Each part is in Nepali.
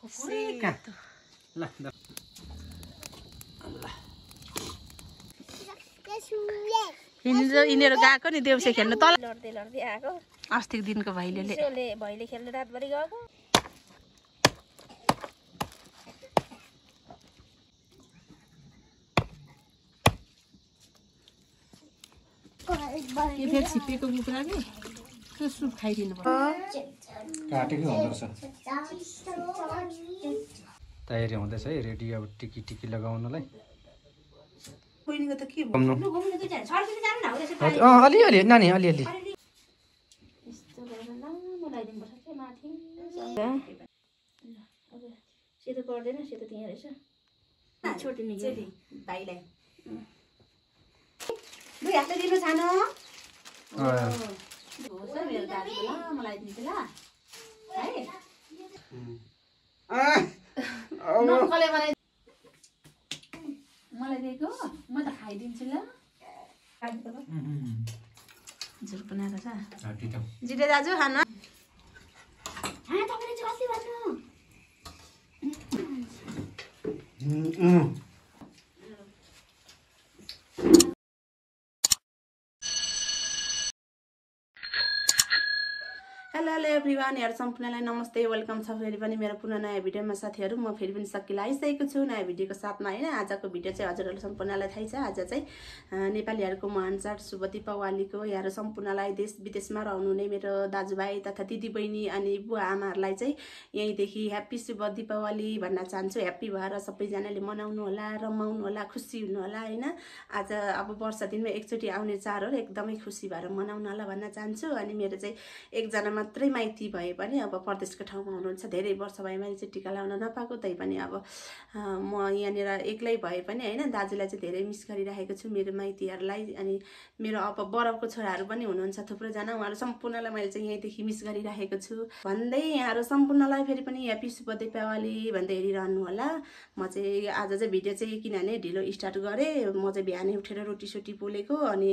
ल यिनीहरू गएको नि देउसे खेल्नु तल लड्दै लड्दै आएको अस्तिको दिनको भैले खेल्नु रातभरि गएको फेरि छिपेको कुखुरा कि त्यो सुप खाइदिनु पर्छ काटेको हुँदो रहेछ तयारी हुँदैछ है रेडी अब टिकी लगाउनलाई कोइनीको त के अलिअलि नानी अलिअलि सेतो पर्दैन सेतो त्यहाँ रहेछ छोटी निकै भाइलाई दुई हातले दिनु सानो मेरो दाजुको ल मलाई दिन्छ ल है नखले मलाई दिएको म त खाइदिन्छु ल झुल बनाएको छ जिरे दाजु खानु तपाईँले चाहिँ कति भन्नु हेलो एभ्रिवान यहाँ सम्पूर्णलाई नमस्ते वेलकम छ फेरि पनि मेरो पुनः नयाँ भिडियोमा साथीहरू म फेरि पनि सकिल आइसकेको छु नयाँ भिडियोको साथमा हैन आजको भिडियो चाहिँ हजुरहरु सम्पूर्णलाई थाहै छ आज चाहिँ नेपालीहरुको महान चाड शुभ दीपावलीको यहाँहरु सम्पूर्णलाई देश विदेशमा रहनुहुने मेरो दाजुभाइ तथा दिदीबहिनी अनि बुवा आमाहरुलाई चाहिँ यहीदेखि ह्यापी शुभ दीपावली भन्न चाहन्छु ह्यापी भएर सबैजनाले मनाउनु होला रमाउनु होला खुसी हुनु होला हैन आज अब वर्ष दिनमा एकचोटी आउने चाड हो एकदमै खुसी भएर मनाउनु होला भन्न चाहन्छु अनि मेरो चाहिँ एकजना मात्रै माइती भए पनि अब परदेशको ठाउँमा हुनुहुन्छ धेरै वर्ष भए मैले चाहिँ टिका लाउन नपाएको तै पनि अब म यहाँनिर एक्लै भए पनि हैन दाजुलाई चाहिँ धेरै मिस गरिरहेको छु मेरो माइतीहरुलाई अनि मेरो अब बरफको छोराहरु पनि हुनुहुन्छ थुप्रो जना उहाँहरु सम्पूर्णलाई मैले चाहिँ यहीदेखि मिस गरिरहेको छु भन्दै यहाँहरु सम्पूर्णलाई फेरि पनि ह्यापी शुभ दीपावली भन्दै हेरिरहनु होला म चाहिँ आज चाहिँ भिडियो चाहिँ किनभने ढिलो स्टार्ट गरे म चाहिँ बिहानै उठेर रोटी सोटी पोलेको अनि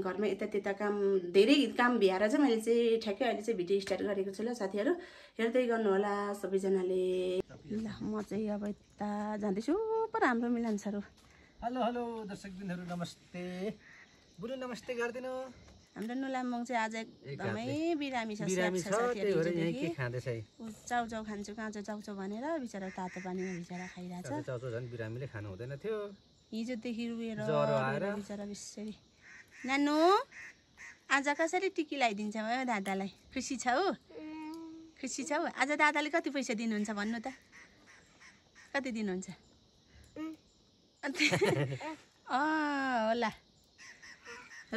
घरमा यता त्यता काम धेरै काम भ्याएर चाहिँ मैले चाहिँ ठ्याक्कै अहिले चाहिँ भिडियो स्टार्ट गरेको छु ल साथीहरु हेर्दै गर्नु होला सबैजनाले ल म चाहिँ अब यता जाँदैछु पर हाम्रो मिलन सरु हेलो हेलो दर्शकबिनहरु नमस्ते बुढो नमस्ते गर्दिनु हाम्रो नुलाम्बङ चाहिँ आज एकदमै बिरामी छ त्यही भएर यहाँ के खाँदैछ है चाउचाउ खान्छु काँचो चाउचाउ भनेर बिचरा तातो पानीमा भिजेर खाइरहेछ चाउचाउ झन् बिरामीले खानु हुँदैन थियो हिजोदेखि रुएर बिचरा बिस्सरी नानु आज कसरी टिकी लगाइदिन्छ भयो दादालाई खुसी छौ आज दादाले कति पैसा दिनुहुन्छ भन्नु त कति दिनुहुन्छ होला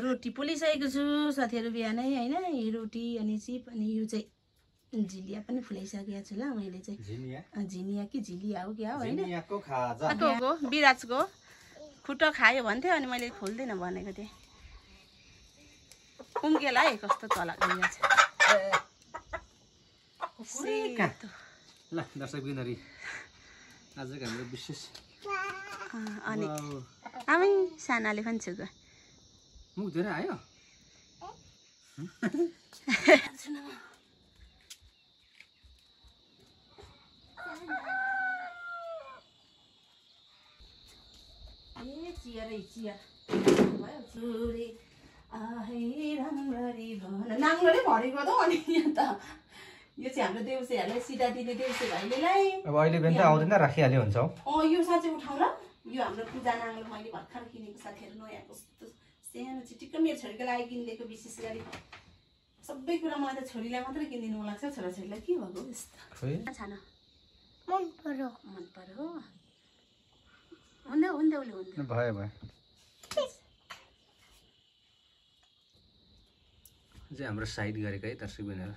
रोटी पोलिसकेको छु साथीहरु बिहानै हैन यो रोटी अनि चिप अनि यो चाहिँ झिलिया पनि फुलाइसकेको छु ल मैले चाहिँ झिनिया कि झिलिया हो क्या हो हैन विराजको खुट्टो खायो भन्थ्यो अनि मैले खोल्दैन भनेको थिएँ उम्केला है कस्तो चला गइरहेछ ल दर्शकबिनहरु आजको हाम्रो विशेष अनि आमै सानाले पनि छु मुख धेरै आयो नाङ्लोले भरेको त अनि यहाँ त यो चाहिँ हाम्रो देउसेहरूलाई सिधा दिने देउसे भाइलेलाई अब अहिले पनि त आउँदैन राखिहाल्यो हुन्छ यो साँच्चै उठाउँ ल यो हाम्रो पूजा नाङ्लो मैले भर्खर किनेको साथीहरू नयाँ कस्तो सानो चिटिक्क मेरो छोरीको लागि किनिदिएको विशेष गरी सबै कुरा मलाई त छोरीलाई मात्रै किनिदिनु मन लाग्छ छोराछोरीलाई के भएको यस्तो छान मन पर्यो हुँदै भयो चाहिँ हाम्रो साइड गरेको है दर्शकबिनहरु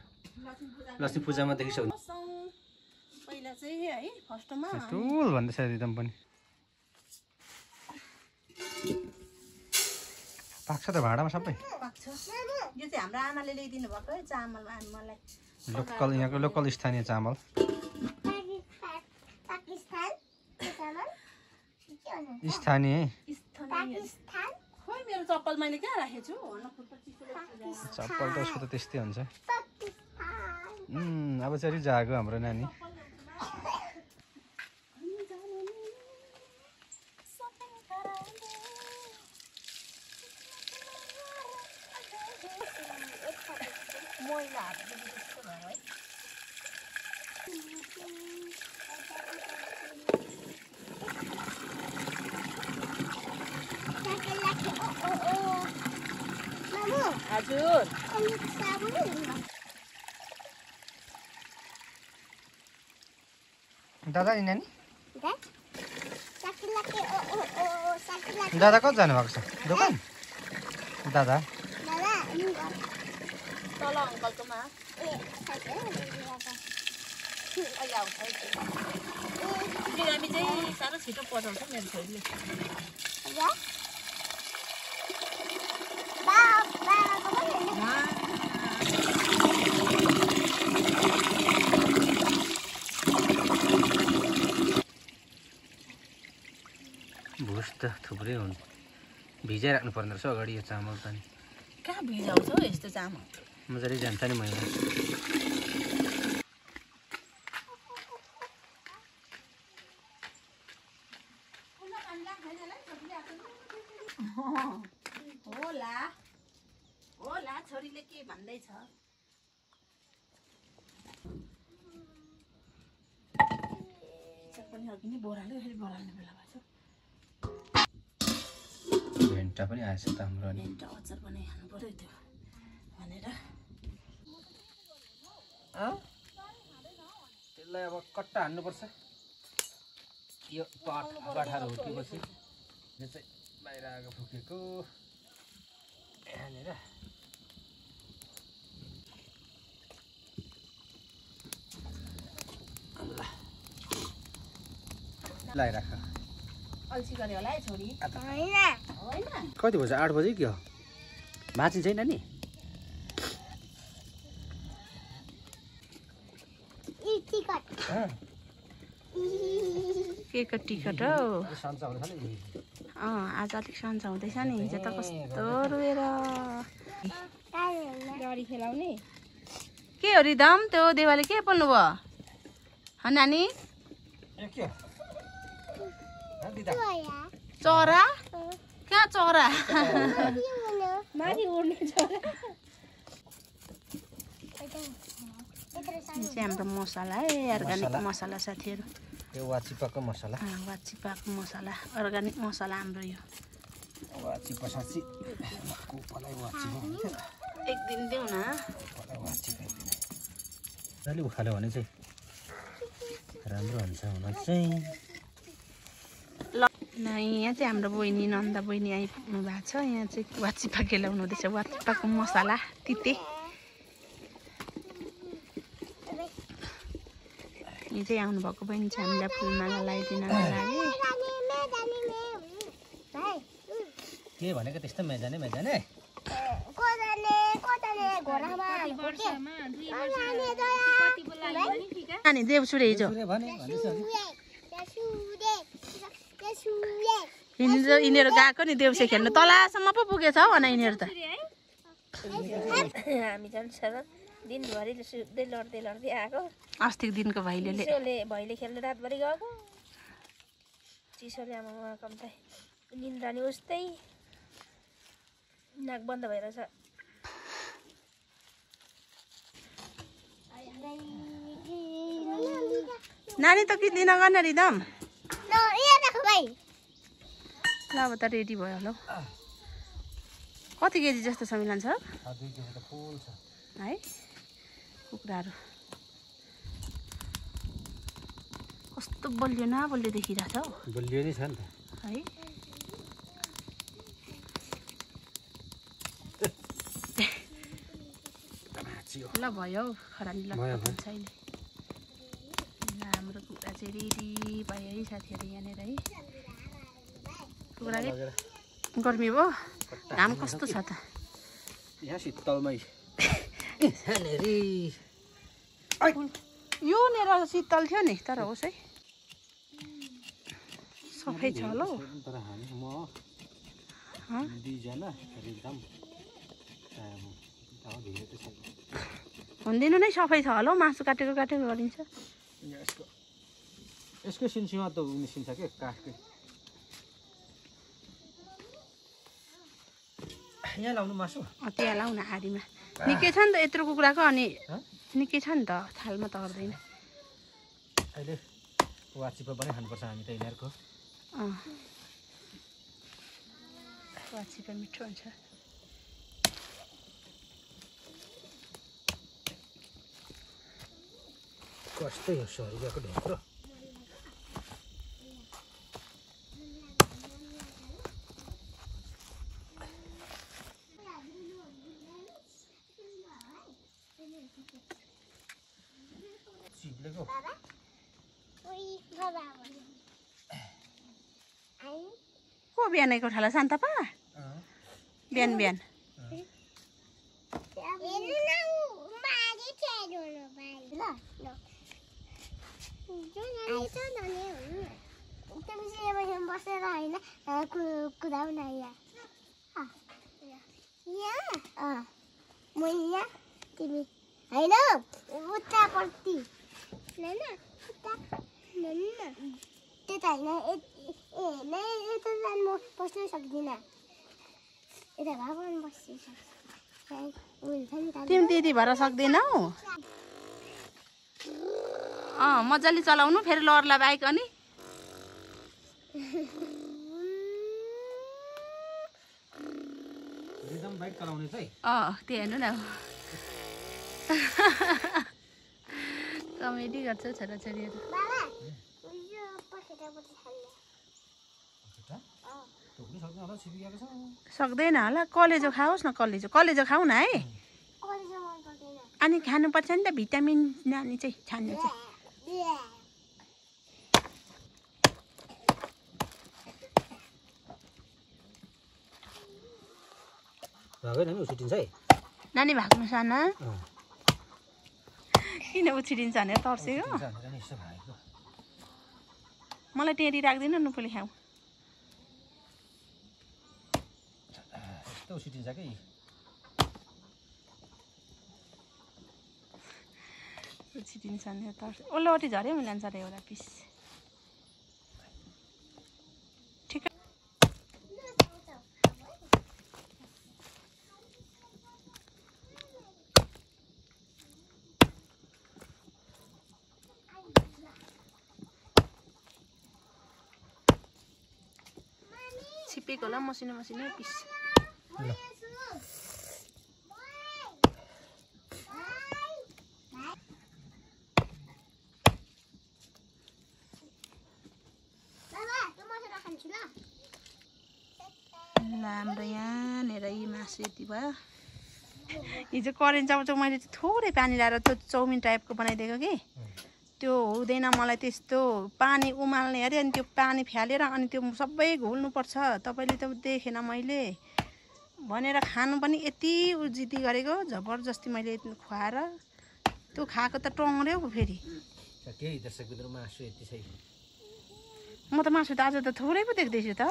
लक्ष्मी पूजामा देखिसौ पहिला चाहिँ है फर्स्टमा टुल भन्दैछ रिदम पनि पाक्छ त भाडामा सबै पाक्छ यो चाहिँ हाम्रो आमाले ल्याइदिनु भएको है चामल मलाई लोकल यहाँको लोकल स्थानीय चामल स्थानीय खोइ मेरो चप्पल मैले कहाँ राखेको छु चप्पल त उसको त त्यस्तै हुन्छ अब चाहिँ जागो हाम्रो नानी मैलाहरू त्यस्तो भयो है हजुर दादा नि नानी दादा कति जानुभएको छ दोकान दादा तल अङ्कलकोमा अहिले आउँछ बिरामी चाहिँ साह्रो छिटो पठाउँछ मेरो छोरीले भुस त थुप्रै हुन् भिजाइराख्नु पर्ने रहेछ अगाडि यो चामल त नि कहाँ भिजाउँछ हौ यस्तो चामल मजाले जान्छ नि मैला होला छोरीले के भन्दैछ पनि बोराले फेरि बोलाउने बेला भएछ भेन्टा पनि आएछ त हाम्रो नि भेन्टा अचार बनाइ खानु पर्यो त्यो भनेर त्यसलाई अब कट्टा हान्नुपर्छ यो कठाहरू हुर्केपछि यो चाहिँ बाहिर आएको फुकेको यहाँनिर लगाइराख अल्छी गऱ्यो होला है छोरी कति बजे 8 बजे के हो भाँचिन्छ छैन नि के को टिकट हौ सन्चो हुँदैछ नि आज अलिक सन्चो हुँदैछ नि हिजो त कस्तो रोएर गाडी खेलाउने के हो रिदम त्यो देवाले के बोल्नु भयो नानी चरा कहाँ चरा माथि उड्ने चरा चाहिँ हाम्रो मसला है अर्ग्यानिक मसला साथीहरू यो वाचिपाको मसला वाचिपाको मसला अर्ग्यानिक मसला हाम्रो यो वाचिपा साँच्ची एक दिन देऊ न अलि उखाल्यो भने चाहिँ राम्रो हुन्छ हुन चाहिँ ल यहाँ चाहिँ हाम्रो बहिनी नन्दा बहिनी आइपुग्नु भएको छ यहाँ चाहिँ वाचिपा खेलाउनु हुँदैछ वाचिपाको मसला तिते यो चाहिँ आउनुभएको बहिनी चाहिँ हामीलाई फुलमाला लगाइदिनको लागि के भनेको त्यस्तो मेजाने मेजाने नानी देवसुरे हिजो यिनीहरू गएको नि देउसे खेल्नु तलसम्म पो पुगेछ हौ भन यिनीहरू त हामी जान्छ र दिनभरि सुत्दै लड्दै लड्दै आएको अस्तिको दिनको भैले खेल्नु रातभरि गएको चिसोले आमा कम्ता निन्द्रा नि उस्तै नाक बन्द भइरहेछ नानी त किन्दिन गर्न रिदम ल अब त रेडी भयो होला कति केजी जस्तो छ मिलन सर है कुखुराहरू कस्तो बलियो न बलियो देखिरहेछ हौ बलियो नै छ नि त है ल भयो हौ खरानी ल छैन हाम्रो कुखुरा चाहिँ रेडी भयो है साथीहरू यहाँनिर है कुखुरा गर्मी भयो घाम कस्तो छ त यहाँ शीतलमै यो नेर शीतल थियो नि तर होस् है सफै छ होला हुँदैन नै सफै छ होला मासु काटेको काटेको गरिन्छ यसको सिन्सीमा त निस्किन्छ के काठकै यहाँ लाउनु मासु त्यहाँ लाउ न आरीमा निकै छ नि त यत्रो कुखुराको अनि निकै छ नि त थालमा त गर्दैन अहिले वाचिपा पनि खानुपर्छ हामी त यिनीहरूको वाचिपा मिठो हुन्छ कस्तै हो सरियाको ढोक्रो चिप्लेको को बिहानै कोठाला शान्तपा बिहान बिहान बसेर होइन कुदाउन म यहाँ तिमी होइन उतापट्टि होइन त्यता होइन यता जानु म बस्नै सक्दिनँ यता भए पनि बस्छु तिमी त्यति भएर सक्दैनौ मजाले चलाउनु फेरि लड्ला बाइक अनि रिदम बाइक चलाउने चाहिँ त्यही हेर्नु न कमेडी गर्छ छोराछोरीहरू सक्दैन होला कलेजो खाओस् न कलेजो खाऊ न है अनि खानुपर्छ नि त भिटामिन नानी चाहिँ छान्नु चाहिँ नानी भाग्नु साना किन उछिटिन्छ भनेर तर्सेको मलाई टेरी राख्दिनँ नुपुले खाऊ उछिटिन्छ कि उछिटिन्छ भनेर तर्से ओल्लोपट्टि झऱ्यो मिलान्छ अरे एउटा पिस ठिकै छिपेको होला मसिनो मसिनो पिस हाम्रो यहाँनिर यी मासु यति भयो हिजो करेन्ट चाउचाउ मैले थोरै पानी लाएर त्यो चाउमिन टाइपको बनाइदिएको कि त्यो हुँदैन मलाई त्यस्तो पानी उमाल्ने अरे अनि त्यो पानी फ्यालेर अनि त्यो सबै घोल्नुपर्छ तपाईँले त देखेन मैले भनेर खानु पनि यति जिद्दी गरेको जबरजस्ती मैले खुवाएर त्यो खाएको त टङ्ग्र्यो पो फेरि म त मासु त आज त थोरै पो देख्दैछु त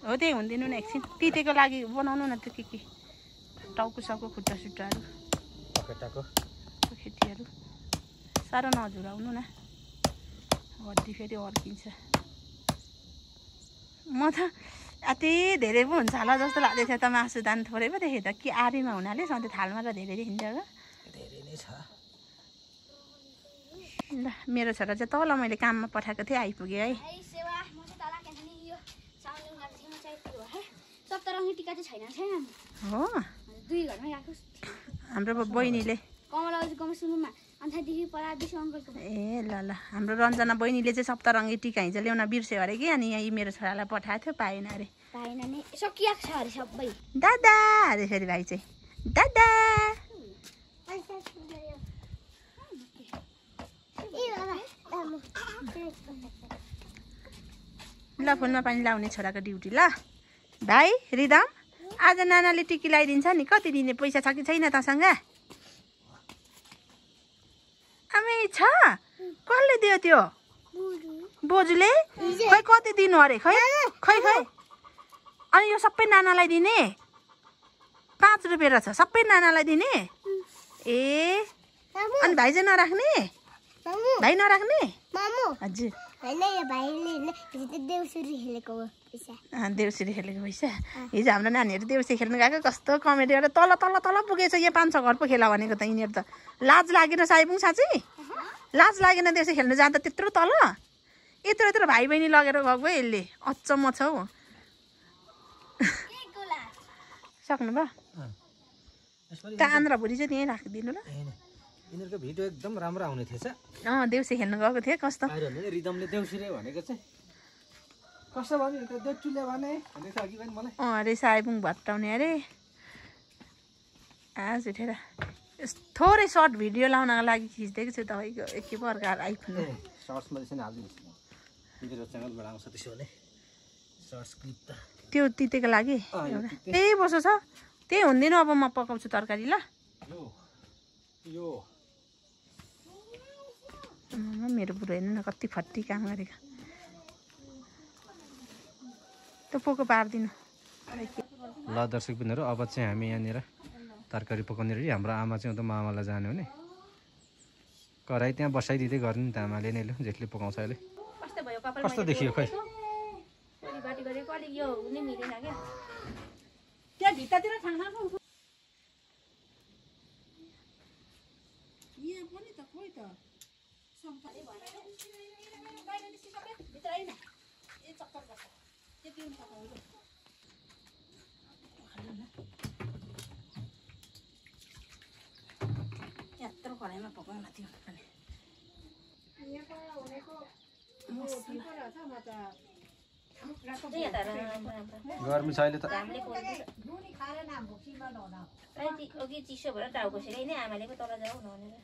हो त्यही हुँदैन न एकछिन तितेको लागि बनाउनु न त्यो के टाउको साउको खुट्टा सुट्टाहरू खेतीहरू साह्रो नझुराउनु न हड्डी फेरि अड्किन्छ म त अति धेरै पो हुन्छ होला जस्तो लाग्दै थियो त मासु दान थोरै पो देखेँ त कि आरीमा हुनाले सधैँ थालमा त धेरै देखिन्छ होला धेरै नै छ ल मेरो छोरा चाहिँ तल मैले काममा पठाएको थिएँ आइपुग्यो है सप्तरङ्गी टिका चाहिँ छैन हो 2 घरमै राखोस् हाम्रो बहिनीले कमलाजीकोमा सुन्नुमा अन्तदेखि परादेश अङ्कलको ए ल हाम्रो रञ्जना बहिनीले चाहिँ सप्तरङ्गी टिका हिजो ल्याउन बिर्स्यो अरे कि अनि यहाँ मेरो छोरालाई पठाएको थियो पाएन अरे पाएन नि सकिएको छ अरे सबै दादा अरे फेरि भाइ चाहिँ दादा ल फुलमा पानी लाउने छोराको ड्युटी ल भाइ रिदम आज नानाले टिकी लगाइदिन्छ नि कति दिने पैसा छ कि छैन तसँग आमै छ कसले दियो त्यो बोजूले खै कति दिनु अरे खै खै खै अनि यो सबै नानालाई दिने 5 रुपियाँ रहेछ सबै नानालाई दिने ए अनि भाइ चाहिँ नराख्ने भाइ नराख्ने हजुर देउसुरी खेलेको पैसा हिजो हाम्रो नानीहरू देउसी खेल्नु गएको कस्तो कमेडी गरेर तल तल तल पुगेछ यो 5-6 घर पो खेला भनेको त यिनीहरू त लाज लागेन साइपुङ साँच्चै लाज लागेन देउसी खेल्नु जाँदा त्यत्रो तल यत्रो भाइ बहिनी लगेर गएको यसले अचम्म छ हौ सक्नु भयो कान र भुँडी चाहिँ त्यहीँ राखिदिनु ल यिनीहरूको भिडियो एकदम राम्रो आउने थिएछ देउसी खेल्नु गएको थिएँ कस्तो रिदमले देउसिरे भनेको चाहिँ कस्तो भन्यो देउचुले भने भनेको अघि पनि मलाई अरे साइपुङ भट्टाउने अरे आज उठेर थोरै सर्ट भिडियो लाउनको लागि खिच्दैको छु तपाईँको एक प्रकार आइफोन सर्ट्समा त्यसै हालिदिनुहोस् मेरो च्यानलबाट आउँछ त्यसो भने सर्ट्स क्लिप त त्यो तितेको लागि त्यही बसो छ त्यही हुँदैन अब म पकाउँछु तरकारी ल यो मेरो बुढो हेर्नु न कति फट्टी काम गरेको त पोको पारिदिनु ल दर्शक बिन्दुहरू अब चाहिँ हामी यहाँनिर तरकारी पकाउने रही हाम्रो आमा चाहिँ उता मामालाई जाने हो नि कराई त्यहाँ बसाइदिँदै गर्ने नि त आमाले नै ल जेठले पकाउँछ अहिले कस्तो देखियो खोइ यत्रो कराईमा पकाउन थियो भने गर्मी छ अहिले त अघि चिसो भएर टाउको सिरै नै आमाले पो तल जाऊ भनेर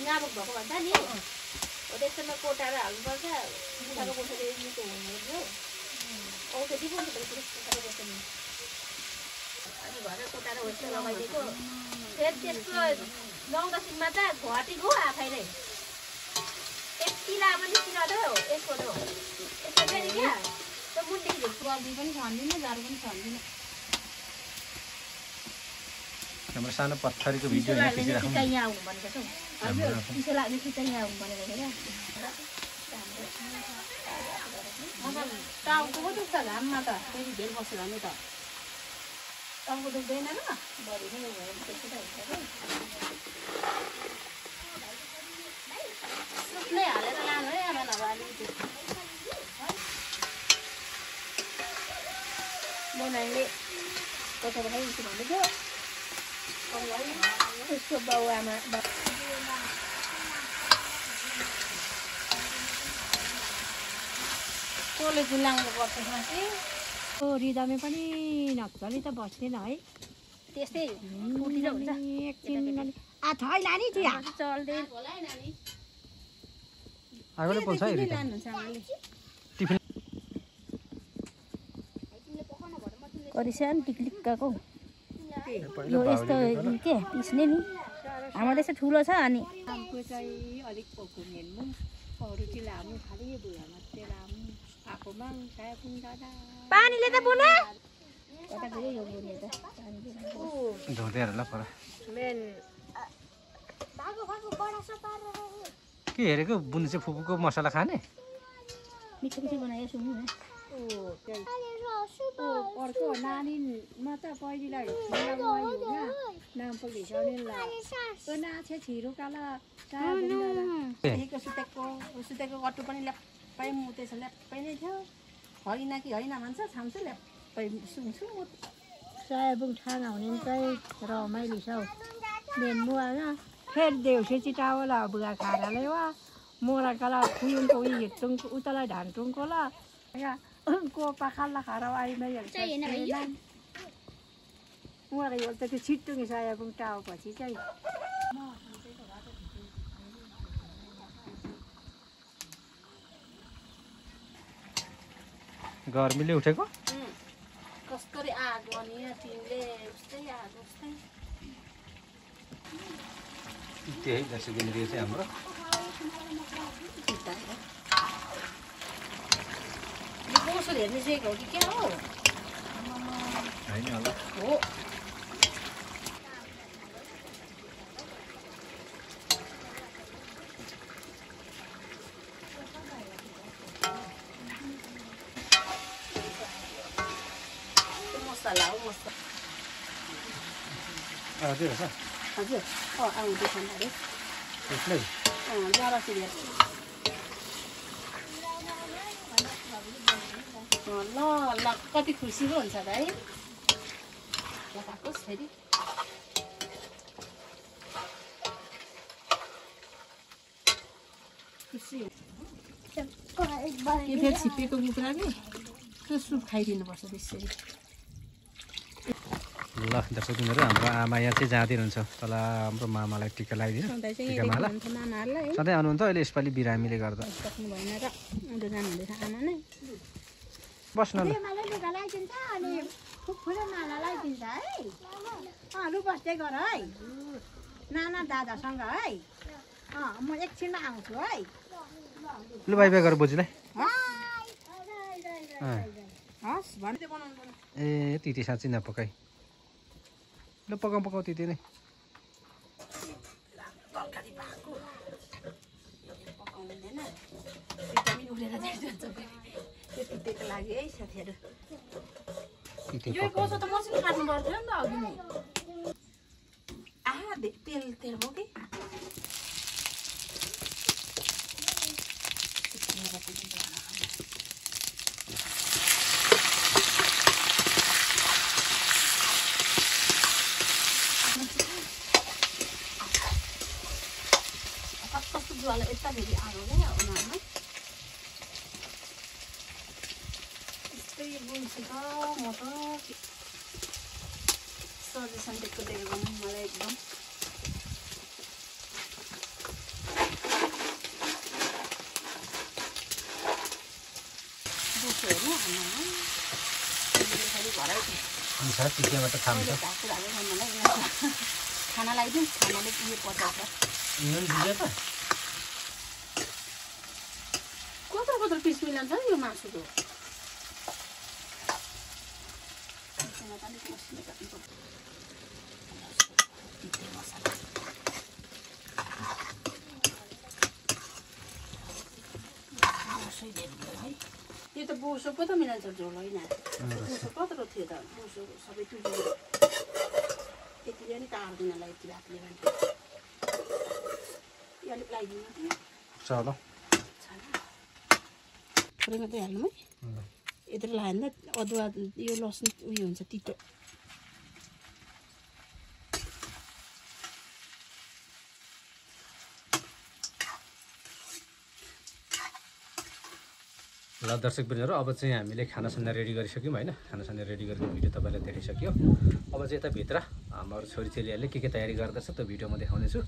नाबक भएको भन्छ नि त्यसमा कोटाएर हाल्नुपर्छ कुखुराको कोठाले निको हुने औषधि पनि कुखुराको बस्ने अनि घरै कोटाएर होस्टल लगाइदिएको फेरि त्यसको 9-10 त घटेको आफैले यति लामो निस्किरहँदो यसको त यसको फेरि क्या त्यो मुन्देखि गर्मी पनि छन्दिनँ जाडो पनि छन्दिनँ हाम्रो सानो पत्थरीको भिडियो यहाँ खिचिराखौँ यहाँ आउनु भनेको छ हजुर चिसो लाग्ने चिसो यहाँ आउनु भनेको हेर टाउको पो दुख्छ घाममा त फेरि धेर बस्यो भने त टाउको दुख्दैन र बढी नै त्यस्तो त हुन्छ सुत्नै हालेर लानु है आमा नभए अलिकति बनाइले कोठाबाट खाइदिन्छु भन्दै थियो उसको बाउ आमा तँले गुलाउनु पर्छ माथि रिदमे पनि नक्चली त बस्दैन है त्यस्तै फुटिन्छ हुन्छ एकछिन छैन नि चिया चल्दै आगोले पोल्छ है टिफिन करिसान टिक्लिक्काको यो यस्तो के पिस्ने नि हाम्रो त्यस्तो ठुलो छ अनि आमको चाहिँ अलिक घुमेन्नु अरू चाहिँ लामो खालि बुढा मात्रै लामो आफूमा सायपुङ दादा पानीले त बुना धुँदैहरू ल पर के हेरेको बुन्दी चाहिँ फुपूको मसला खाने मिठो मिठो बनायो सुन्नु न अर्को नानीमा त पहिलीलाई नाम पो घिसाउने नाछे छिरो काला सुतेको गट्टु पनि ल्याप्पै मुतेछ ल्याप्पै नै थियो होइन कि होइन भन्छ छाम्छु ल्याप्पै सुन्छु सायबुङ ठाना हुने चाहिँ रमाइलो छ हौ मेन्मु होइन फेरि देउसे चिटावला बुढा खाराले वा मोरा काला फुलको उयो हिँड्टुङको उतालाई ढान्टुङको ला को पाखाल्ला खारावारीमा हेर्छ उहाँलाई त त्यो छिट्टो सायाबुङ टाउपछि चाहिँ गर्मीले उठेको कसरी आगो अनि तिमीले उस्तै आगो उस्तै त्यही दर्शक बिन्दु चाहिँ हाम्रो बोसो हेर्ने चाहिँ हो कि क्या हो होइन होला हो मसला हो मसला त्यही हो सर हजुर आउँदैछ अरे त्यसलाई जरासी ल ल कति खुसी पो हुन्छ त है लगाएको फेरि खुसी यो फेरि छिप्पेको कुखुरा कि त्यो सुप खाइदिनुपर्छ त्यसरी ल दर्शक बिन्दुहरू हाम्रो आमा यहाँ चाहिँ जाँदै हुनुहुन्छ तल हाम्रो मामालाई टिका लगाइदिनु टिका माला सधैँ आउनुहुन्छ अहिले यसपालि बिरामीले गर्दा सक्नु भएन र उनीहरू जानुहुँदैछ आमा नै बस्न ल लुगा लगाइदिन्छ अनि ठुलो नाना लगाइदिन्छ है लु बस्दै गर है नाना दादासँग है म एकछिनमा आउँछु है लु बाई बाई गर बोजूलाई हस् भन्दै बनाउनु ए तिती साँच्चै नपकाइ ल पकाउ पकाउ तिती नै तरकारी भएको पकाउँदैन भिटामिन उडेर जान्छ त्यो तितेको लागि है साथीहरू तिती यो कोसो त मसिनो काट्नु पर्थ्यो नि त अघि नै तेल तेल हो कि कस्तो ज्वाला यता फेरि आगो क्या उनीहरूमा यस्तै बुन्छु त म त सजेसन दिएको देखेको मलाई एकदम बुझ्छु हेर्नु आमामा घरै तितीमा त खान्छ भएको मलाई खाना लगाइदिउँ खानाले उयो पचाउँछ कत्रो कत्रो पिस मिलाउँछ नि यो मासुको यो त बोसो पो त मिलाउँछ झोल होइन बोसो कत्रो थियो त बोसो सबै टुटेर यतिले नि टार्दिनलाई यति भातले भने यो अलिक लगाइदिनु चल थोरै मात्रै हाल्नु है यत्रो लगायो भने त अदुवा यो लसुन उयो हुन्छ तितो ल दर्शक बिन्दुहरू अब चाहिँ हामीले खानासाना रेडी गरिसक्यौँ होइन खानासाना रेडी गरेको भिडियो तपाईँलाई देखाइसक्यो अब चाहिँ यताभित्र हाम्रो छोरीचेलीहरूले के तयारी गर्दछ त्यो भिडियोमा देखाउनेछु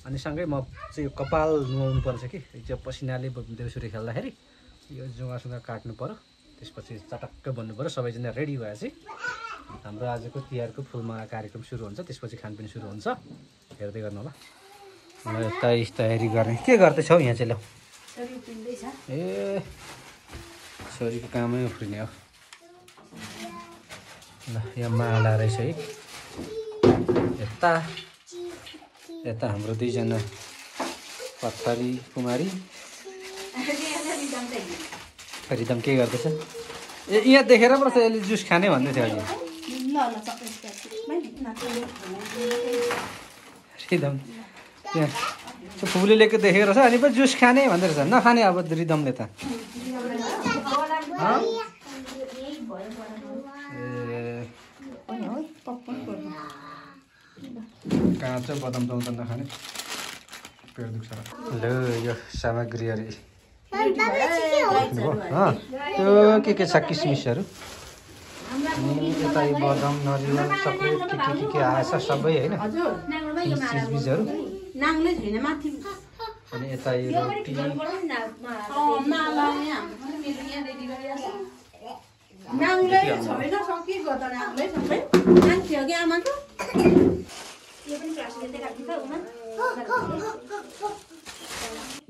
अनि सँगै म चाहिँ यो कपाल नुहाउनु पर्छ कि त्यो पसिनाले देउसुरी खेल्दाखेरि यो जुङ्गासुङ्गा काट्नु पऱ्यो त्यसपछि चटक्क बन्नु पऱ्यो सबैजना रेडी भएपछि हाम्रो आजको तिहारको फुलमाला कार्यक्रम सुरु हुन्छ त्यसपछि खानपिन सुरु हुन्छ हेर्दै गर्नु होला म यता तयारी गर्ने के गर्दैछौ यहाँ चाहिँ ल ए छोरीको कामै उफ्रिने हो ल यहाँ माला रहेछ है यता यता हाम्रो दुईजना पत्थरी कुमारी रिदम के गर्दैछ ए यहाँ देखेर पो यसले जुस खाने भन्दै थियो अघि रिदम त्यहाँ फुले लिएको देखेको रहेछ अनि पो जुस खाने भन्दै रहेछ नखाने अब रिदमले त काँचो बदाम चौध नखाने पेट दुख्छ ल यो सामग्रीहरू त्यो के छ किसमिसहरू अनि यता यो बदाम नरिवल चक्लेट के आएछ सबै होइन चिजबिजहरू नाङ्लै छैन माथि अनि यता यो रोटी नाङ्लै छैन सकिगयो त नाङ्लै सबै मान्छे हो कि आमा त यो पनि प्लास्टिकले राख्नु त उमा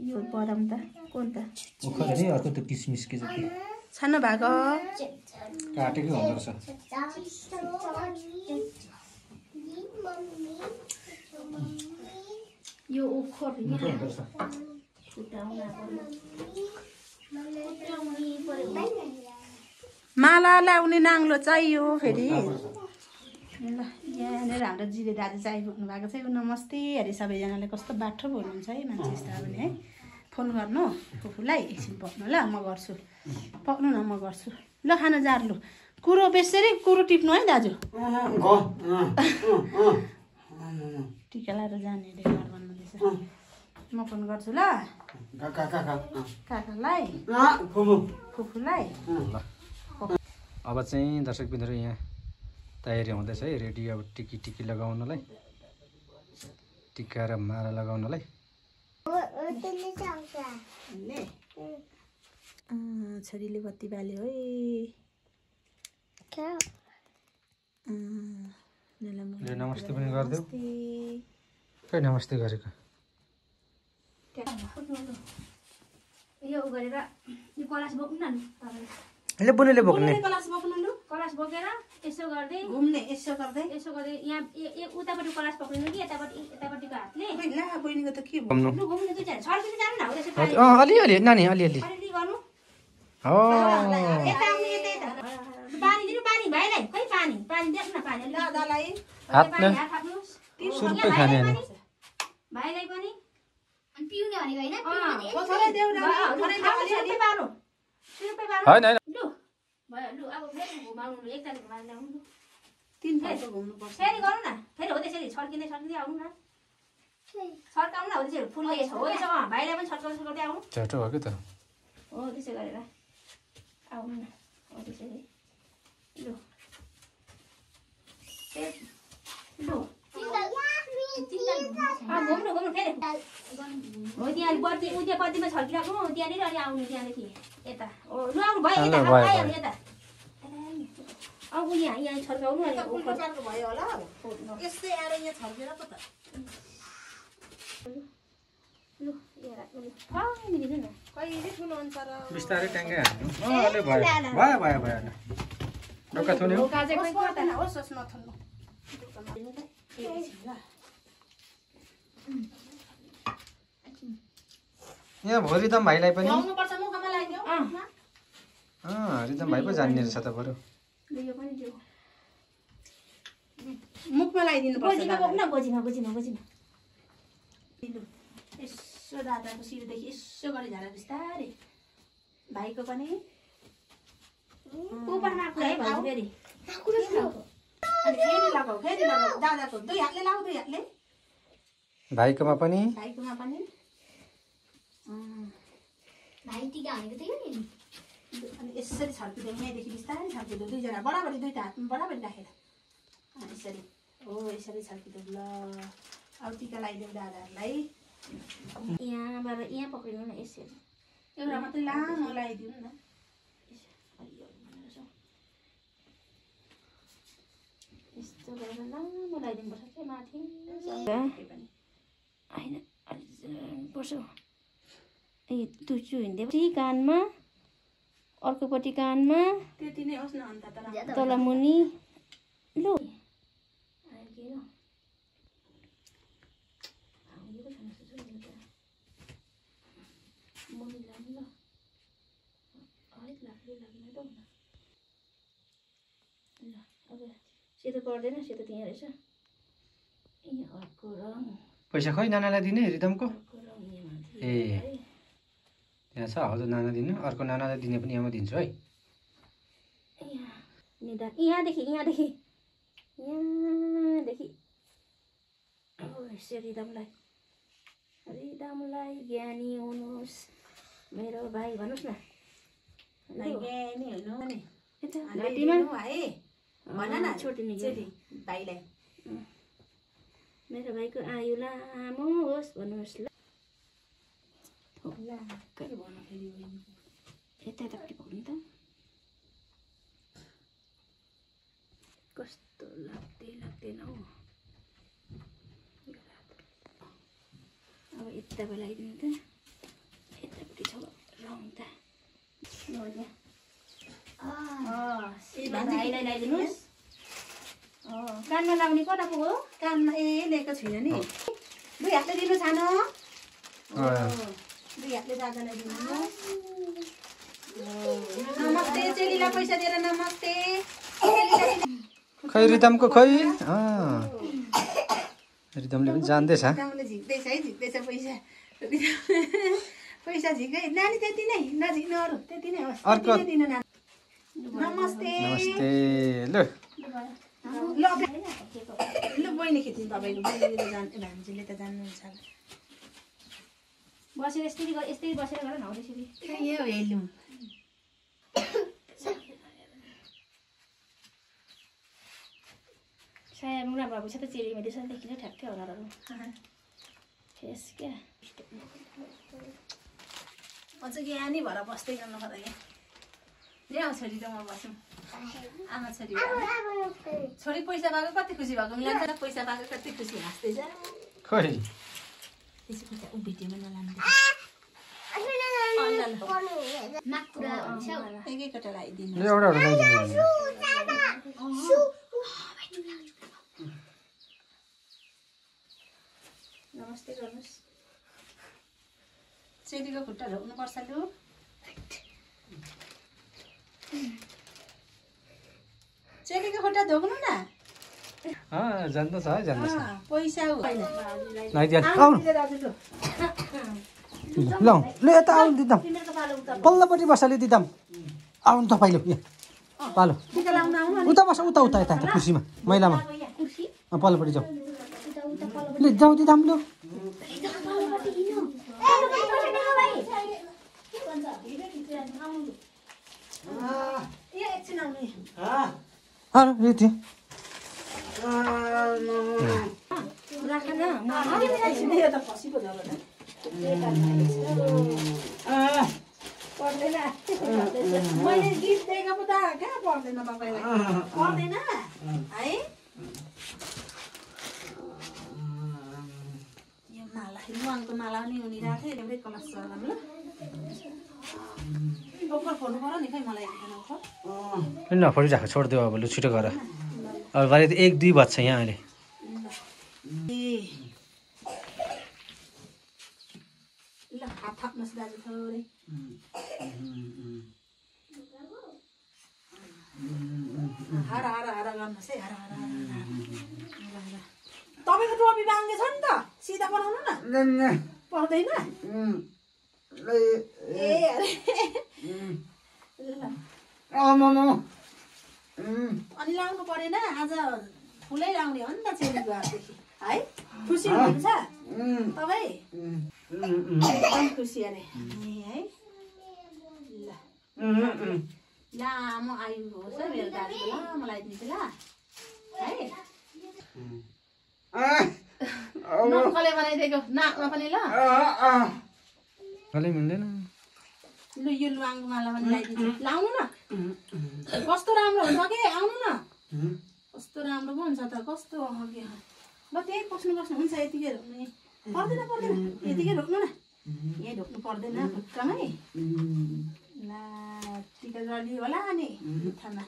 यो बदाम त कुन त उखरी अर्को त किसमिस के जति छानो भएको काटेकै हुँदो रहेछ यो ओखर मिठो हुँदो रहेछ माला लाउने नाङ्लो चाहियो फेरि ल यहाँनिर हाम्रो जिरे दाजु चाहिँ आइपुग्नु भएको छ नमस्ते अरे सबैजनाले कस्तो बाठो बोल्नुहुन्छ है मान्छे यस्तो भने है फोन गर्नु फुपूलाई एकछिन पक्नु ल म गर्छु पक्नु न म गर्छु ल खाना जार्लु कुरो बेसरी कुरो टिप्नु है दाजु टिका लाएर जाने अरे घर भन्नुहुँदैछ म फोन गर्छु ल काकालाई फुपूलाई अब चाहिँ दर्शकबिन्दुहरू यहाँ तयारी हुँदैछ है रेडी अब टिकी लगाउनलाई टिका र माला लगाउनलाई छोरीले बत्ती बाल्यो है नमस्ते पनि गरिदेऊ खै नमस्ते गरेको यो गरेर यो कलास बोक्नु न ले बुनेले बोक्ने कलास बोक्नु लु कलास बोकेर यसो गर्दै घुम्ने यसो गर्दै यहाँ उतापट्टि कलास पक्रिनु कि यतापट्टिको हातले ला बहिनीको त के घुम्नु लु घुम्नु दुई जना छर्किनु जानु न हो त्यसो अलिअलि नानी अलिअलि अलिअलि गर्नु हो यता आउनु यता पानी दिनु पानी भाइलाई खै पानी देख्नु न पानी अलि दादालाई हातमा हात थाप्नु सुरुपै खाने अनि भाइलाई पनि अनि पिउने भनेको होइन कसैलाई देऊ न सुरुपै पार्नु होइन होइन लु भयो लु अब फेरि घुमाउनु लु एकताल घुमाएर ल्याउनु लु तीन ठाउँको घुम्नुपर्छ फेरि गर्नु न फेरि हो त्यसरी छर्किँदै आउनु न छर्काउनु न हो त्यसरी फुल्दै छ हो त्यसो भाइलाई पनि छर्काउँदै आउनु झ्याटो हो कि त हो त्यसो गरेर आउनु न हो त्यसरी लु लु घुम्नु फेरि हो त्यहाँ बत्ती उयो बत्तीमा छर्किराख्नु त्यहाँनिर अनि आउनु त्यहाँदेखि यता हो लु आउनु भयो यता आइहाल्नु यता अब यहाँ छर्काउनु अनि प्रकारको भयो होला यस्तै आएर यहाँ छर्केर पो त लु यहाँ राख्नु दिनु न कहिले ठुलो हुन्छ र बिस्तारै ट्याङ्कै हाल्नु अलि भयो ढोका थुन्यो होस् होस् नथुन्नु यहाँ भयो रिदम भाइलाई पनि ल्याउनुपर्छ मुखमा लाग्यो रिदम भाइ पो जान्ने रहेछ त बरु यो पनि दियो मुखमा लगाइदिनु पर्छ गोजीमा बोक्नु न गोजीमा यसो दादाको शिरदेखि यसो गरी झाला बिस्तारै भाइको पनि ऊपर नाक्नु है भाइ फेरि अनि फेरि लगाऊ दादाको दुई हातले लाऊ दुई हातले भाइकोमा पनि भाइ टिका भनेको थियो नि अनि यसरी छर्किँदै यहाँदेखि बिस्तारै छर्किँदै दुईजना बराबरी दुईवटा हातमा बराबरी राखेर यसरी हो यसरी छर्किँदै ल अब टिका लगाइदेऊ दादाहरूलाई यहाँबाट यहाँ पक्रिनु न यसरी एउटा मात्रै लामो लगाइदिनु न यस्तो गरेर लामो लगाइदिनुपर्छ के माथि होइन पर्छ ए तुचु हिँड्दै कानमा अर्कोपट्टि कानमा त्यति नै होस् न अन्त तर तल मुनि लु सेतो पर्दैन सेतो त्यहाँ रहेछ यहाँ अर्को रङ पैसा खै नानालाई दिने रिदमको अर्को रङ यहाँ माथि ए यहाँ छ हजुर नाना दिनु अर्को नानालाई दिने पनि यहाँमा दिन्छु है यहाँदेखि रिदमलाई ज्ञानी हुनुहोस् मेरो भाइ भन्नुहोस् न नाइगे नि हेर्नु नि यता घाँटीमा है भन न छोडिदिने चेली भाइलाई मेरो भाइको आयु लामो होस् भन्नुहोस् ल के भन्नु फेरि यता यतापट्टि पक्रिनु त कस्तो लाग्दैन हौ अब यताको लगाइदिनु त यतापट्टि छ रङ त भाइलाई लगाइदिनुहोस् कानमा लाउने कता पो हो कानमा लिएको छुइनँ नि दुई हातले दिनु छानो दुई हातले दादालाई दिनु नमस्ते चेलीलाई पैसा दिएर नमस्ते खै रिदमको खै रिदमले पनि जान्दैछ रिदमले झिक्दैछ है झिक्दैछ पैसा पैसा झिकै नानी त्यति नै नझिक्नु अरू त्यति नै होस् अर्को दिनु नानी नमस्ते नमस्ते ल ल बहिनी खिच्नु तपाईँको बहिनीले त भान्जीले त जान्नुहुन्छ बसेर यस्तै बसेर गर न हौ त्यसरी यो हेर्नु साया मुना भएपछि त चेलीमा त्यसरी देखिन्छ ठ्याक्कै अनुहारहरू फेस क्या अझ ज्ञानी भएर बस्दै गर्नु पर्यो यहाँ ल्याउ छोरी त म बसौँ आमा छोरी छोरी पैसा पाएको कति खुसी भएको मिलाएर पैसा पाएको कति खुसी हाँस्दैछ खै त्यसै पैसा ऊ भिडियोमा नलानु एक एकवटा लगाइदिनु एउटा लगाइदिनु नमस्ते गर्नुहोस् चेलीको खुट्टा ढोक्नुपर्छ लु चेलीको खुट्टा ढोक्नु न जान्दछ है जान्दछ पैसा लगाइदिहाल आउनु ल ल यता आउनु दिदम पल्लोपट्टि बस्छ दिदम आउनु तपाईँले यहाँ पालो उता बस उता उता यता यता कुर्सीमा मैलामा पल्लोपट्टि जाऊ ल जाऊ दिदम लु यति राख न पर्दैन मैले गीत दिएको पो त कहाँ पर्दैन तपाईँलाई पर्दैन है यो माला लुवाङको माला पनि उनीरहेको थियो एउटै कलर चलाउनु ल ओपर फोर्नु पर्यो नि खै मलाई नफरिरहेको छोडिदेऊ अब लु छिटो गर अब भरे त 1-2 बज्छ यहाँ अहिले ल हात थाप्नुहोस् दाजु थोरै हर हर हर गर्नुहोस् है हर हर तपाईँको टोपी बाङ्गे छ नि त सिधा बनाउनु न पर्दैन ए अनि लाउनु परेन आज फुलै लाउने हो नि त चेलीको हातदेखि है खुसी हुनुहुन्छ तपाईँ एकदम खुसी अरे है ल लामो आयु होस् है मेरो दाजुको लामो लगाइदिन्छु ल है नक्कले बनाइदिएको नाकमा पनि ल कहिले मिल्दैन लु यो लुवाङको माला पनि लगाइदिन्छु लाउनु न कस्तो राम्रो हुन्छ कि आउनु न कस्तो राम्रो पो हुन्छ त कस्तो ल त्यही बस्नु हुन्छ यतिकै रोक्नु पर्दैन यतिकै रोक्नु न यहीँ ढोक्नु पर्दैन खुट्टामै ला टिका जली होला नि मिठामा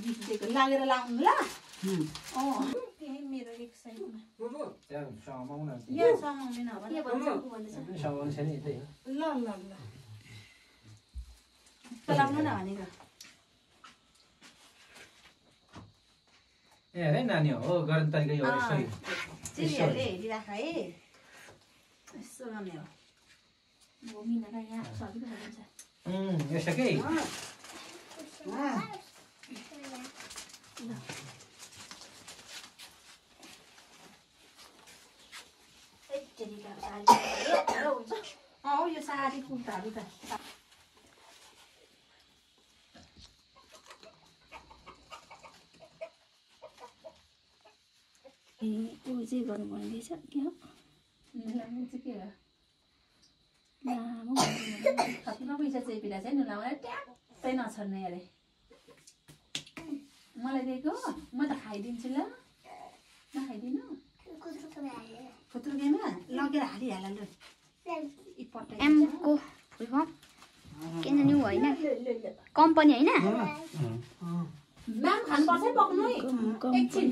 गीत दिएको लागेर लाउनु ल यही मेरो एक साइडमा यहाँ समाउँदैन होला ल लाउनु न भनेको ए अरे नानी हो गर्ने तरिका यो सही चिरीहरूले हेरिराख है यसो गर्ने हो घुमिनलाई यहाँ सजिलो हुन्छ यस्तो के यो साडी कुर्ताहरू त ए ऊ चाहिँ गर्नु भन्दैछ के हो लामो चाहिँ के हो लामो खतरा पैसा चाहिँ पिरा चाहिँ लामो ट्याक्कै नछर्ने अरे मलाई दिएको म त खाइदिन्छु ल नखाइदिनु खुत्रुकेमा लगेर हालिहाल ल एमको फुल फर्म के जाने होइन कम्पनी होइन म्याम खानुपर्छ है पक्नु है एकछिन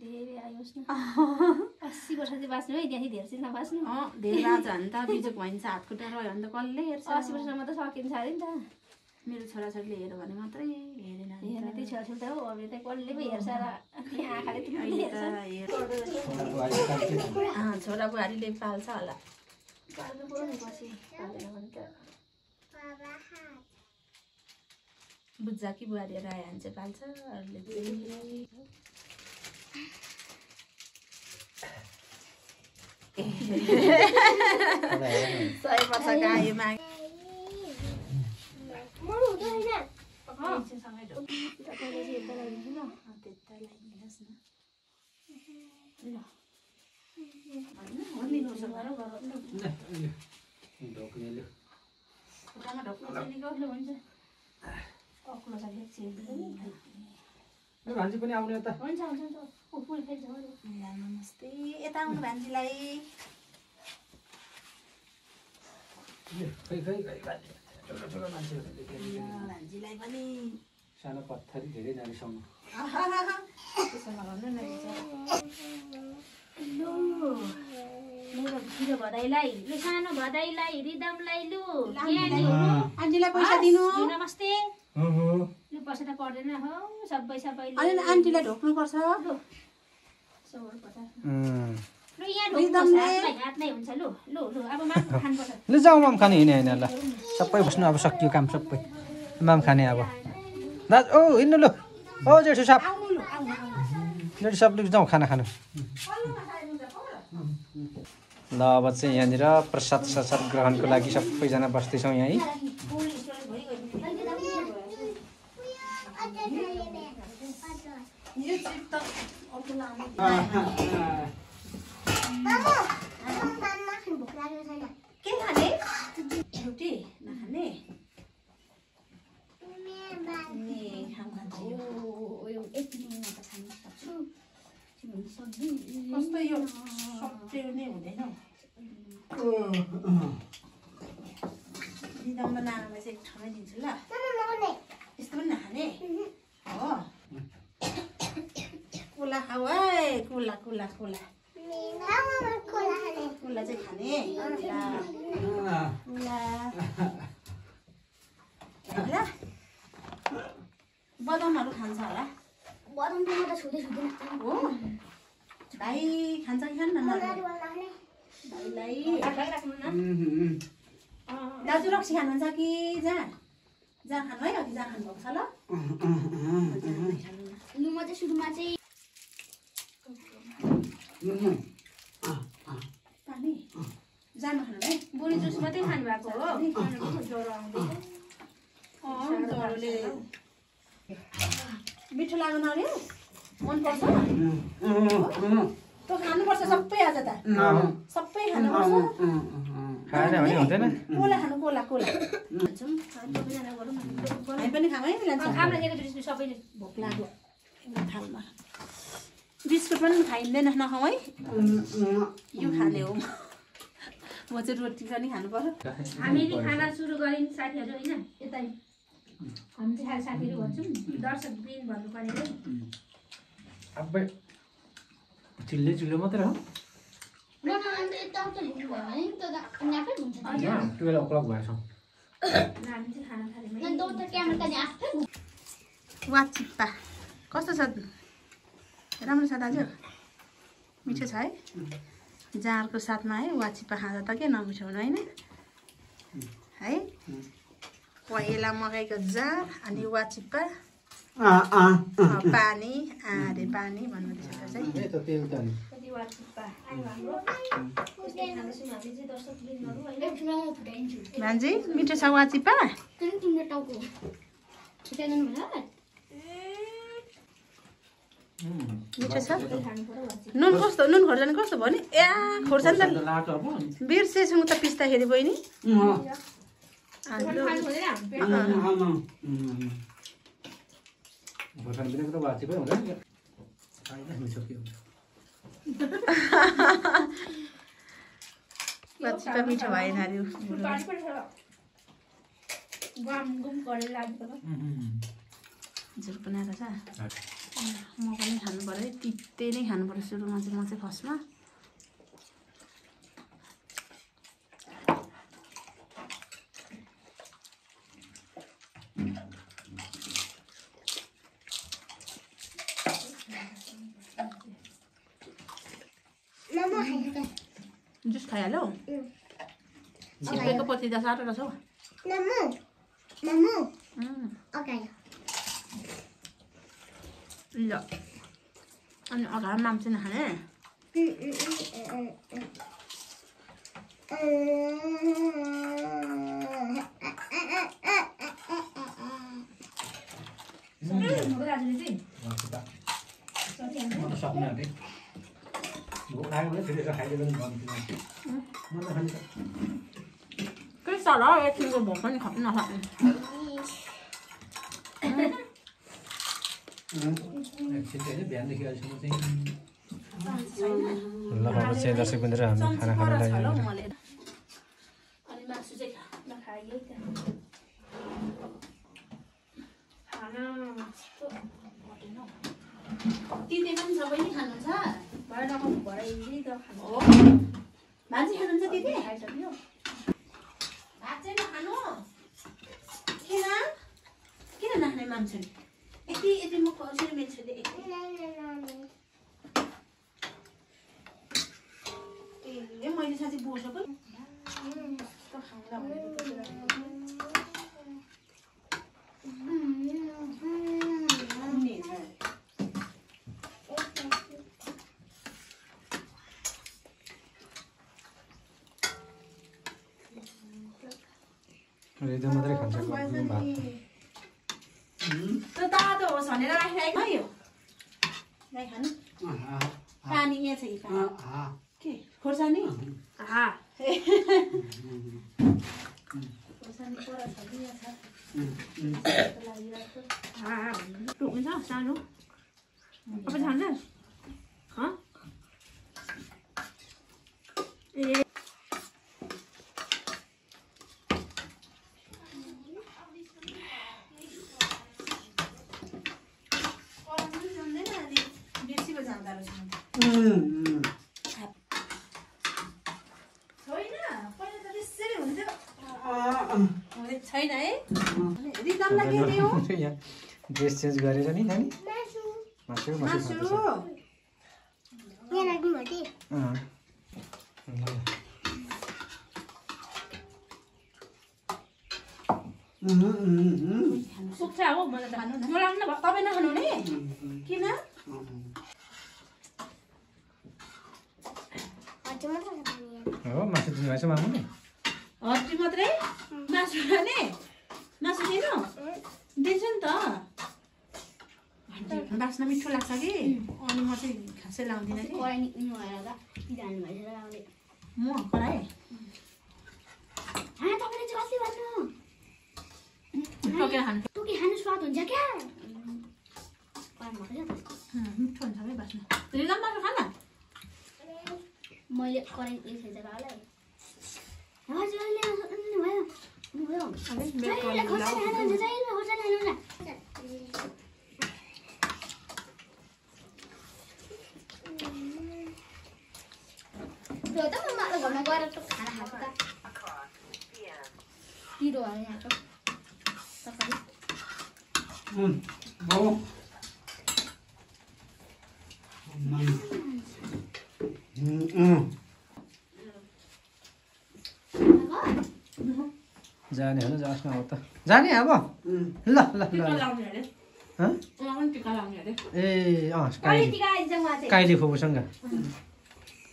धेरै आयोस् न 80 वर्ष चाहिँ बाँच्नु है त्यहाँदेखि धेरै चाहिँ नबाँच्नु धेरै बाँच्छ भने त बिजोक भइन्छ हात खुट्टा रह्यो भने त कसले हेर्छ 80 वर्षसम्म त सकिन्छ अरे नि त मेरो छोराछोरीले हेऱ्यो भने मात्रै हेरेन हेर्ने त्यही छोराछोरी त हो अब त कसले पो हेर्छ र आँखाले तिमीले हेर्छ छोरा बुहारीले पाल्छ होला पाल्नु पर्यो नि पछि पाल्दैन भने त बुझ्छ कि बुहारीहरू आयो भने चाहिँ पाल्छ अरूले सय वर्ष गायो माग भान्जी पनि आउने त नमस्ते यता आउनु भान्जीलाई भान्जीलाई पनि सानो पत्थरी धेरै नानीसम्म त्यसो नगर्नु न मेरो ठुलो भदाइलाई लु सानो भदाइलाई रिदमलाई लु आन्टीलाई पैसा दिनु नमस्ते लु पैसा त पर्दैन हो सबै सबैले अनि आन्टीलाई ढोक्नुपर्छ लु 150 लु यहाँ ढोक्नु हात नै हुन्छ लु लु लु अब माम खानुपर्छ ल जाउँ माम खाने हिँड्ने होइन ल सबै बस्नु अब सकियो काम सबै माम खाने अब दाजु ओ हिँड्नु ल ओ जेठो साप जेठो सापले जाउँ खाना खानु ल अब चाहिँ यहाँनिर प्रसाद ससाद ग्रहणको लागि सबैजना बस्दैछौँ यहीँ के खाने रोटी नखाने कस्तो यो सबै नै हुँदैन निदाउन नआमा चाहिँ एक ठाउँमै दिन्छु ल यस्तो पनि नखाने हो कोला खाऊ है कोला कोला कोला कोला चाहिँ खाने ल बदामहरू खान्छ होला बदाम त म त छुँदै छुँदैन हो भाइ खान्छ कि खान्न भाइलाई दाजु रक्सी खानुहुन्छ कि जहाँ जहाँ खानु है अघि जहाँ खानुभएको छ ल लु म चाहिँ सुरुमा चाहिँ पानी जानु खानु है बुढी जुस मात्रै खानु भएको हो ज्वरो आउँदैछ ज्वरोले मिठो लाग्न अरे मनपर्छ तँ खानुपर्छ सबै आज त सबै खानुपर्छ खाएन भने हुँदैन कोला खानु कोला कोला हामी पनि खाऊँ है खाना एकैचोटि सबैले भोक लाग्यो थालमा बिस्कुट पनि खाइँदैन नखाउँ है यो खाने हो म चाहिँ रोटी पनि खानु पर्यो हामीले खाना सुरु गऱ्यौँ साथीहरू होइन यतै हामी चाहिँ खाना साथीहरू भन्छौँ दर्शक दिन भन्नु पर्यो है अब चिल्ले चिल्लो मात्रै हो 12 o'clock भएछ हामी चाहिँ खाना थाल्यौँ वाचिप्पा कस्तो छ राम्रो छ दाजु मिठो छ है जाँडको साथमा है वाचिप्पा खाँदा त के नमिठो हुनु होइन है पहेँला मकैको जाँड अनि वाचिप्पा पानी आरे पानी भन्नुहुँदैछ चाहिँ भान्जी मिठो छ वाचिप्पा मिठो छ नुन कस्तो नुन खोर्सानी कस्तो भयो नि ए खोर्सानी त बिर्सेछौँ त पिस्दाखेरि बहिनी वाचिप्पा मिठो भएन अरे झुल बनाएर छ म पनि खानु पर्यो तिते नै खानु पर्यो सुरुमा चाहिँ म चाहिँ फर्स्टमा जुस खाइहाल्यौ छिप्पेको पछि त साह्रो रहेछ हौ ल अनि अगाडि माम्छु नखाने cái sau đó em xin một phần không nào hả ल बाबा चाहिँ दर्शक बन्धुहरू हामी खाना खान लाग्यौँ तिते पनि सबै नै खानुहुन्छ भान्जी खानुहुन्छ तिते भात चाहिँ नखानु किन किन नखाने मान्छे यति यति म कसरी मिल्छु ए मैले साँच्चै बोसोको रेडियो मात्रै खान्छ भात त तातो होस् भनेर राखिरहेको है यो गाई खानु पानी यहाँ छ के खोर्सानी खोर्सानी पर टुक्नु छ सानो अब खान्छ ए छैन है रिदमलाई के दियो ड्रेस चेन्ज गरेर नि खाने मासु मासु सुक्छ हो मलाई त खानु न मलाई पनि तपाईँ नखानु नि किन हो मासु दिनुभएछ मामुले हड्डी मात्रै मासु खाने मासु दिनु दिन्छु नि त बाँच्न मिठो लाग्छ कि अनि म चाहिँ खासै लाउँदिनँ कि म कराएँ मिठो हुन्छ है बाँच्न रिजम मासु खाना मैले कराई घरमा गएर खाना खाएको त पिरो यहाँको तरकारी जाने हो न जाओस् न अब त जाने अब ल ल ल लाउने अरे हँ? उहाँ पनि टिका लाउने अरे ए अँ कहिले काइली टिका आइन्छ उहाँ चाहिँ काइली फुपूसँग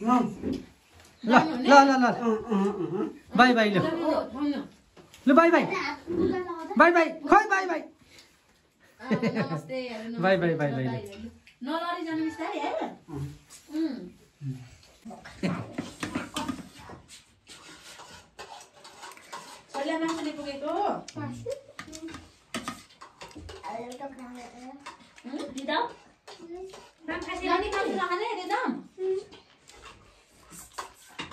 ल ल ल ल बाई बाई ल ल बाई बाई बाई बाई खोइ बाई बाई नमस्ते बाई बाई बाई बाई नलरी जानु बिस्तारै है छोरीलाई मासुले पुगेको रिदम नानी मासु नखाने रिदम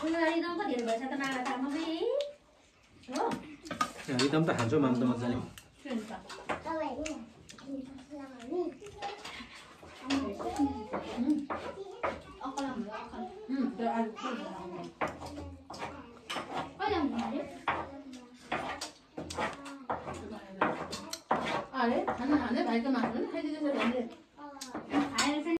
उनीहरू रिदम कति धेरै भएछ त नागा तामा पनि हो रिदम त खान्छौ माम त मजाले अरे खाना खाने भाइको मासु पनि खाइदिँदैछ